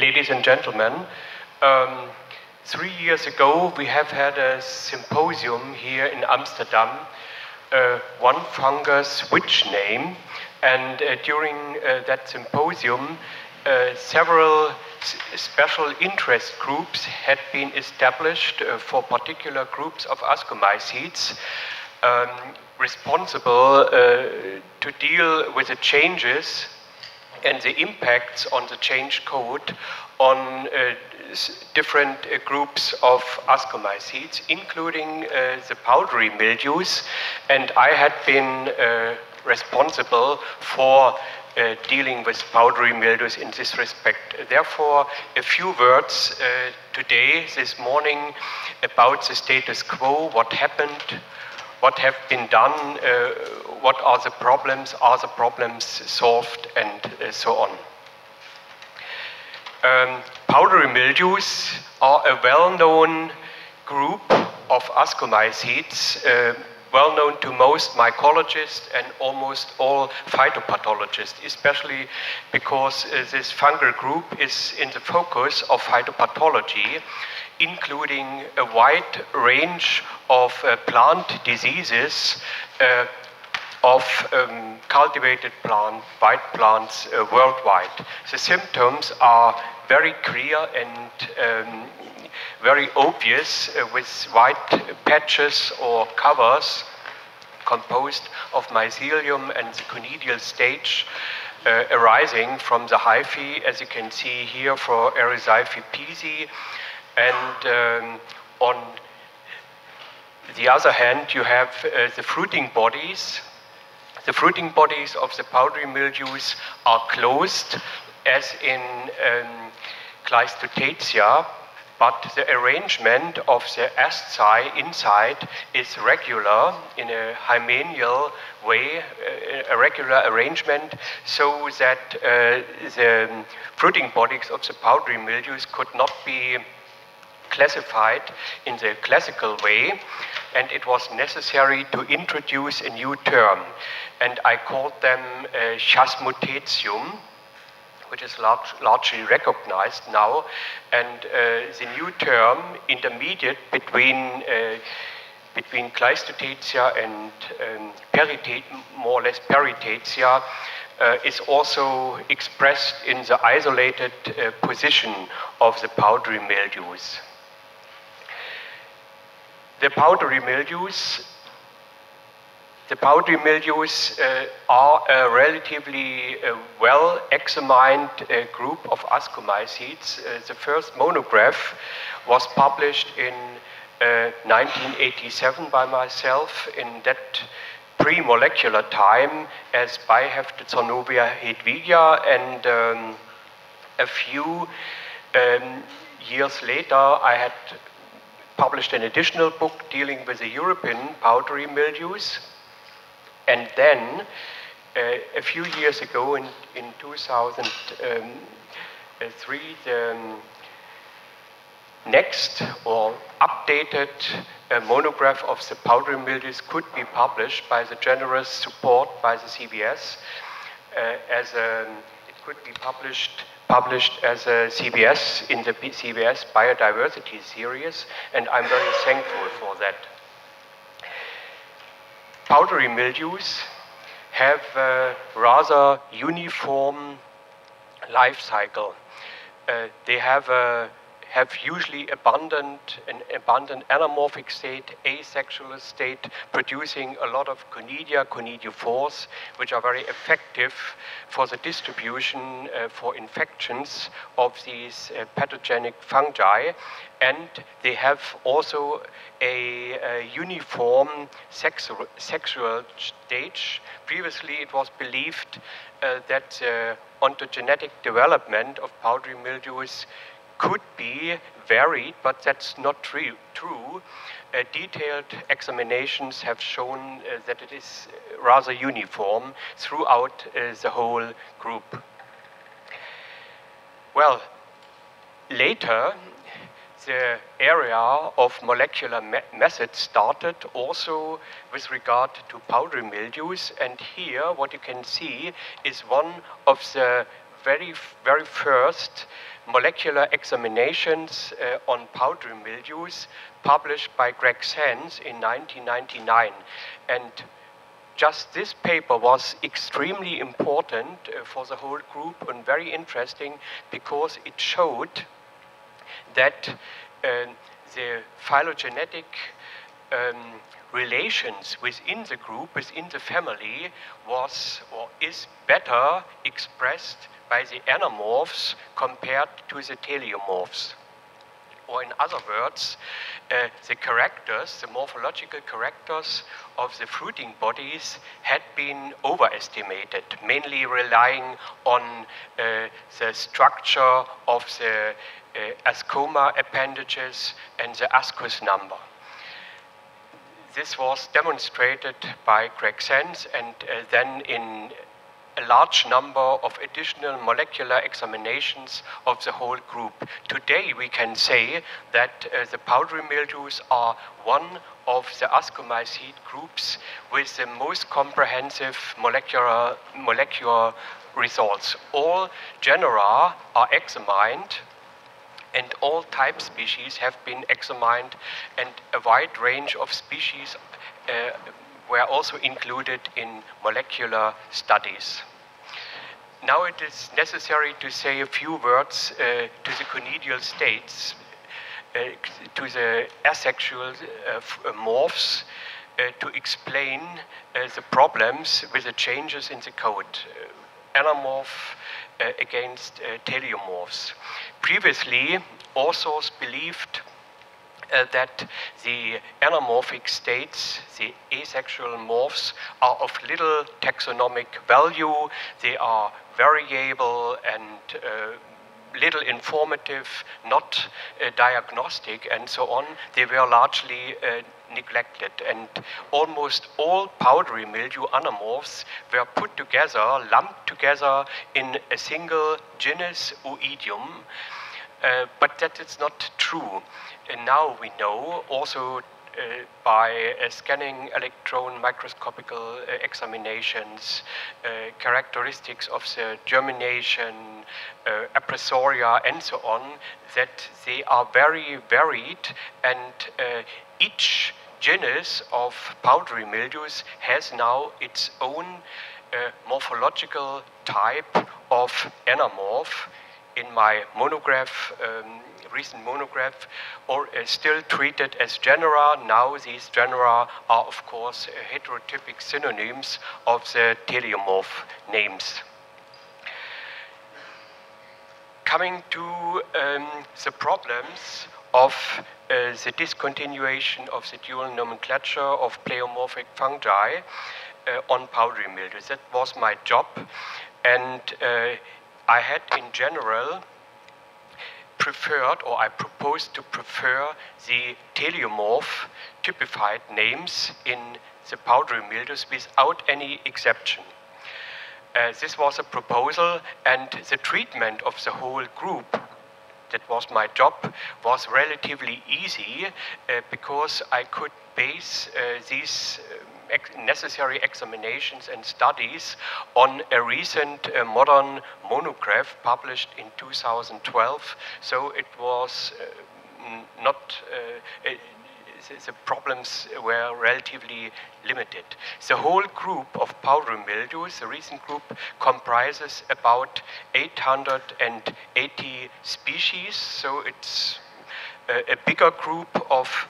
Ladies and gentlemen, 3 years ago we have had a symposium here in Amsterdam, One Fungus, Which Name? And during that symposium, several special interest groups had been established for particular groups of ascomycetes responsible to deal with the changes and the impacts on the change code on different groups of ascomycetes, including the powdery mildews, and I had been responsible for dealing with powdery mildews in this respect. Therefore, a few words today, this morning, about the status quo, what happened, what have been done, what are the problems solved, and so on. Powdery mildews are a well-known group of ascomycetes, well known to most mycologists and almost all phytopathologists, especially because this fungal group is in the focus of phytopathology, including a wide range of plant diseases of cultivated white plants worldwide. The symptoms are very clear and very obvious with white patches or covers composed of mycelium and the conidial stage arising from the hyphae, as you can see here for Erysiphales. And on the other hand, you have the fruiting bodies. The fruiting bodies of the powdery mildews are closed, as in Cleistotaceae, but the arrangement of the asci inside is regular in a hymeneal way, a regular arrangement, so that the fruiting bodies of the powdery mildews could not be classified in the classical way, and it was necessary to introduce a new term, and I called them Chasmotetium, which is largely recognized now, and the new term, intermediate between Cleistotaceae and more or less Peritaceae, is also expressed in the isolated position of the powdery mildews. The powdery mildews are a relatively well-examined group of ascomycetes. The first monograph was published in 1987 by myself in that pre-molecular time as Beihefte-Zornovia hedwigia, and a few years later I had published an additional book dealing with the European powdery mildews. And then, a few years ago, in 2003, the next or updated monograph of the powdery mildews could be published by the generous support by the CBS. It could be published as a CBS in the CBS Biodiversity series, and I'm very thankful for that. Powdery mildews have a rather uniform life cycle. They have usually an abundant anamorphic state, asexual state, producing a lot of conidia, conidiophores, which are very effective for the distribution for infections of these pathogenic fungi. And they have also a uniform sexual stage. Previously, it was believed that the ontogenetic development of powdery mildews could be varied, but that's not true. Detailed examinations have shown that it is rather uniform throughout the whole group. Well, later, the area of molecular methods started also with regard to powdery mildews, and here what you can see is one of the very first molecular examinations on powdery mildews published by Greg Sands in 1999. And just this paper was extremely important for the whole group and very interesting because it showed that the phylogenetic relations within the group, within the family, was or is better expressed by the anamorphs compared to the teleomorphs. Or in other words, the characters, the morphological characters of the fruiting bodies had been overestimated, mainly relying on the structure of the ascoma appendages and the ascus number. This was demonstrated by Greg Sands, and then in a large number of additional molecular examinations of the whole group. Today we can say that the powdery mildews are one of the ascomycete groups with the most comprehensive molecular results. All genera are examined, and all type species have been examined, and a wide range of species were also included in molecular studies. Now it is necessary to say a few words to the conidial states, to the asexual morphs, to explain the problems with the changes in the code. Anamorph against teleomorphs. Previously, authors believed that the anamorphic states, the asexual morphs, are of little taxonomic value. They are variable and little informative, not diagnostic, and so on. They were largely neglected, and almost all powdery mildew anamorphs were put together, lumped together in a single genus Oidium. But that is not true. And now we know, also by scanning electron microscopical examinations, characteristics of the germination, apressoria, and so on, that they are very varied, and each genus of powdery mildews has now its own morphological type of anamorph. In my monograph, recent monograph, or still treated as genera. Now these genera are, of course, heterotypic synonyms of the teleomorph names. Coming to the problems of the discontinuation of the dual nomenclature of pleomorphic fungi on powdery mildew. That was my job, and I had in general preferred, or I proposed to prefer, the teleomorph typified names in the powdery mildews without any exception. This was a proposal, and the treatment of the whole group, that was my job, was relatively easy because I could base these necessary examinations and studies on a recent modern monograph published in 2012. So it was not, the problems were relatively limited. The whole group of powdery mildews, the recent group, comprises about 880 species, so it's a bigger group of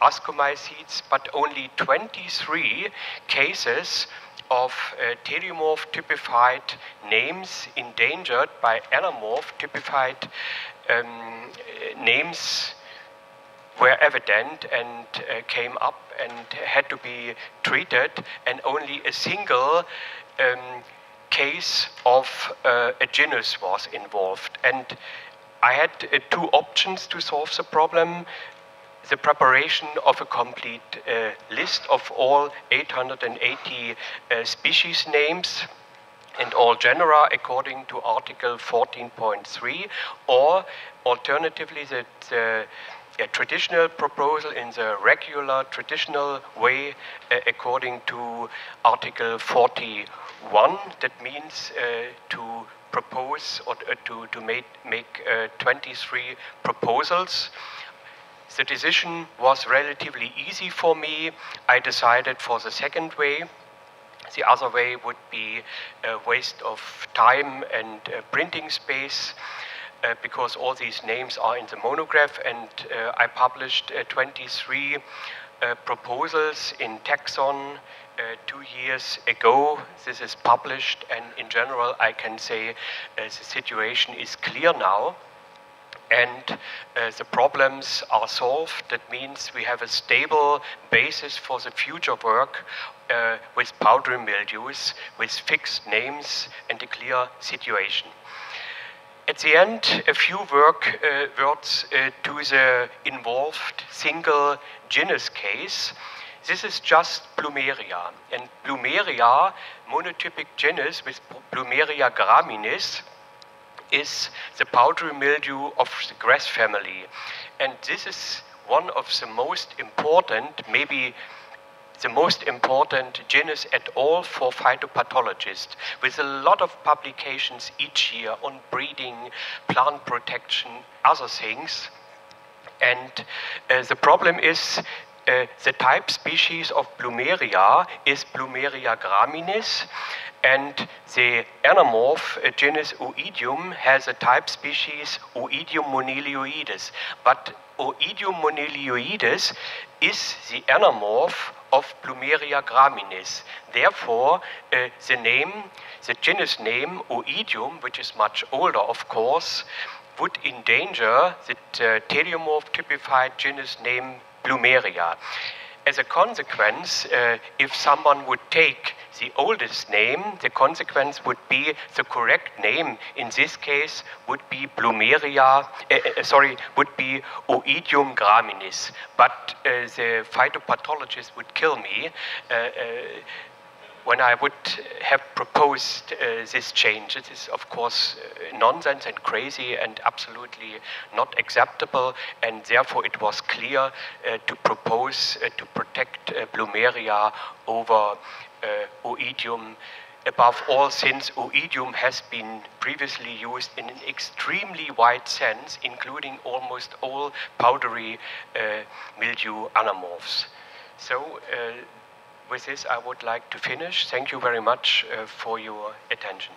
ascomycetes, but only 23 cases of teleomorph typified names endangered by anamorph typified names were evident and came up and had to be treated, and only a single case of a genus was involved. And I had two options to solve the problem: the preparation of a complete list of all 880 species names and all genera according to Article 14.3, or alternatively the traditional proposal in the regular traditional way according to Article 41. That means to propose or to make 23 proposals. The decision was relatively easy for me. I decided for the second way. The other way would be a waste of time and printing space, because all these names are in the monograph, and I published 23 proposals in Taxon 2 years ago. This is published, and in general I can say the situation is clear now. And the problems are solved. That means we have a stable basis for the future work with powdery mildews, with fixed names and a clear situation. At the end, a few words to the involved single genus case. This is just Plumeria. And Plumeria, monotypic genus with Plumeria graminis, is the powdery mildew of the grass family. And this is one of the most important, maybe the most important genus at all for phytopathologists, with a lot of publications each year on breeding, plant protection, other things. And the problem is the type species of Plumeria is Plumeria graminis, and the anamorph genus Oidium has a type species Oidium monilioides. But Oidium monilioides is the anamorph of Plumeria graminis. Therefore, the genus name Oidium, which is much older, of course, would endanger the teleomorph typified genus name Plumeria. As a consequence, if someone would take the oldest name, the consequence would be the correct name in this case would be would be Oidium graminis. But the phytopathologist would kill me when I would have proposed this change. It is, of course, nonsense and crazy and absolutely not acceptable, and therefore it was clear to propose to protect Plumeria over Oidium, above all since Oidium has been previously used in an extremely wide sense, including almost all powdery mildew anamorphs. So, with this, I would like to finish. Thank you very much for your attention.